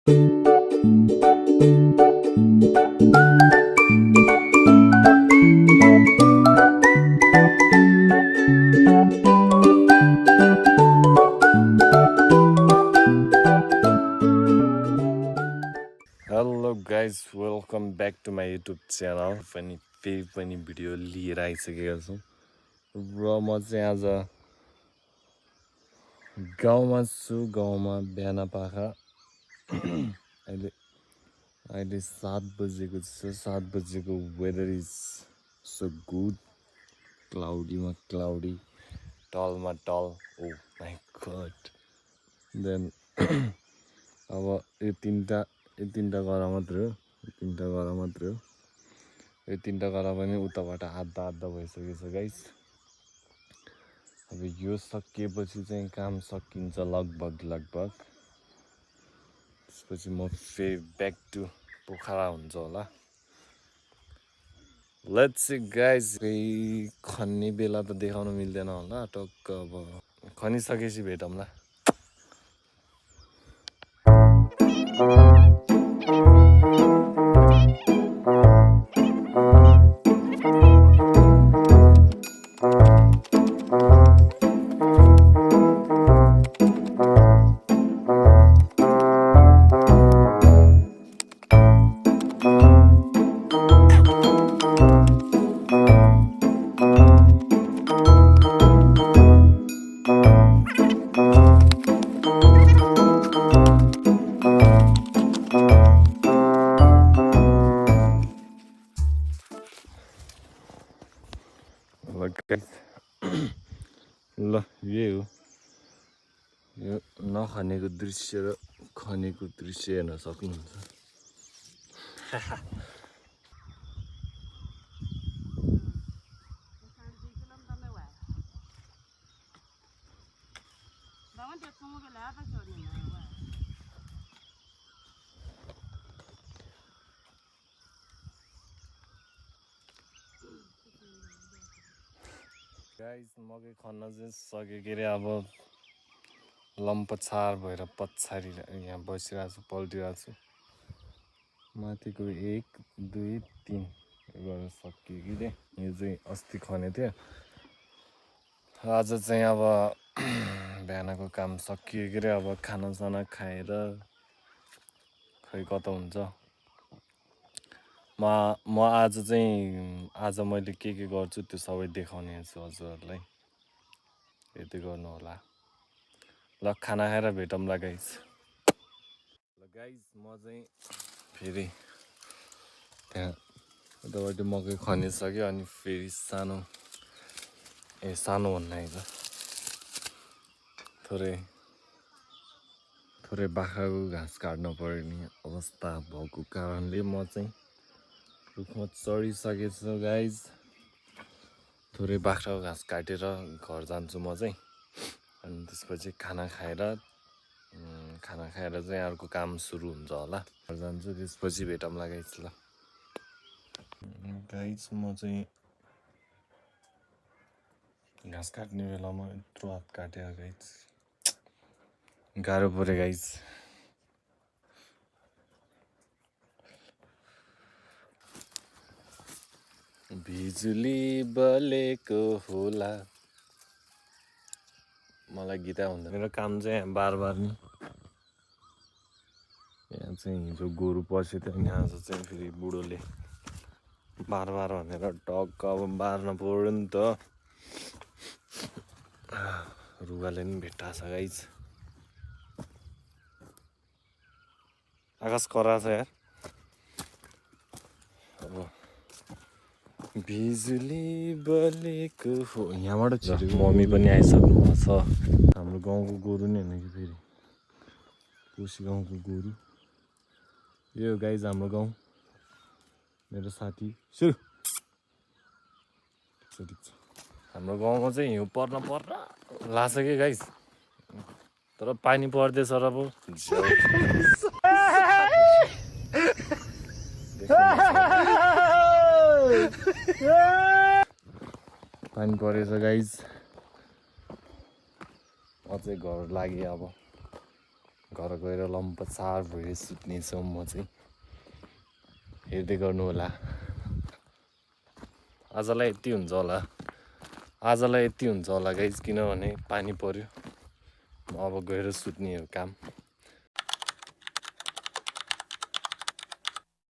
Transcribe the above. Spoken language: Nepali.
Hello guys, welcome back to my YouTube channel. फेरि पनि भिडियो लिएर आइसकेको छु र म चाहिँ आज गाउँमा छु। गाउँमा बिहानपख अहिले 7 बजेको छ। 7 बजेको वेदर इज सो गुड, क्लाउडीमा क्लाउडी, टलमा टल। Oh my God. देन अब यो तीनटा गरा मात्रै हो। यो तीनटा गरा पनि उताबाट आधा भइसकेको छ गाइस। अब यो सकिएपछि चाहिँ काम सकिन्छ लगभग। त्यसपछि म फेरि ब्याक टु पोखरा हुन्छ होला। Let's see guys. खन्ने बेला त देखाउन मिल्दैन होला टक्क। अब खनिसकेपछि भेटौँला। ल यही हो, यो नखनेको दृश्य र खनेको दृश्य हेर्न सक्नुहुन्छ। गाइस मकै खन्न चाहिँ सके के अरे। अब लम्पछार भएर पछाडि यहाँ बसिरहेको छु, पल्टिरहेको छु। माथिको 1 2 3 गर्न सकियो कि त्यो। यो चाहिँ अस्ति खने थियो। आज चाहिँ अब बिहानको काम सकियो के अरे। अब खानासाना खाएर खै कता हुन्छ। म आज मैले के गर्छु त्यो सबै देखाउने छु हजुरहरूलाई। यति गर्नु होला। ल खाना खाएर भेटौँला गाइस। ल गाइस म चाहिँ फेरि त्यहाँ उताबाट मकै खनिसक्यो। अनि फेरि सानो भन्नु आइज थोरै बाख्राको घाँस काट्न पर्ने अवस्था भएको कारणले म चाहिँ रुखमा चढिसकेको छु गाइज। थोरै बाख्राको घाँस काटेर घर जान्छु म चाहिँ। अनि त्यसपछि खाना खाएर चाहिँ अर्को काम सुरु हुन्छ होला। घर जान्छु, त्यसपछि भेटौँला गाइज। ल गाइज म चाहिँ घाँस काट्ने बेलामा यत्रो हात काट्यो गाइज, गाह्रो पऱ्यो गाइज। बिजुली बलेको होला। मलाई गीता हुँदैन। मेरो काम चाहिँ बार नि यहाँ चाहिँ हिजो गोरु पसेको थियो। अनि आज चाहिँ फेरि बुढोले बार भनेर टक्क अब बार्न पऱ्यो नि त। रुगाले पनि भेट्टा छ गाइज। आकाश कराछ यार। अब बिजुली बलेको हो। यहाँबाट छिटो मम्मी पनि आइसक्नु भएको छ। हाम्रो गाउँको गोरु नि होइन कि फेरि कोसी गाउँको गोरु। यो गाइज हाम्रो गाउँ। मेरो साथी सुरु ठिक छ। हाम्रो गाउँमा चाहिँ हिउँ पर्न लाग्छ कि गाइज। तर पानी पर्दैछ र पो पानी परेछ गाइज। म चाहिँ घर लागेँ। अब घर गएर लम्पसार भएर सुत्नेछु म चाहिँ। हेर्दै गर्नु होला। आजलाई यति हुन्छ होला गाइस, किनभने पानी पर्यो। म अब गएर सुत्ने हो काम।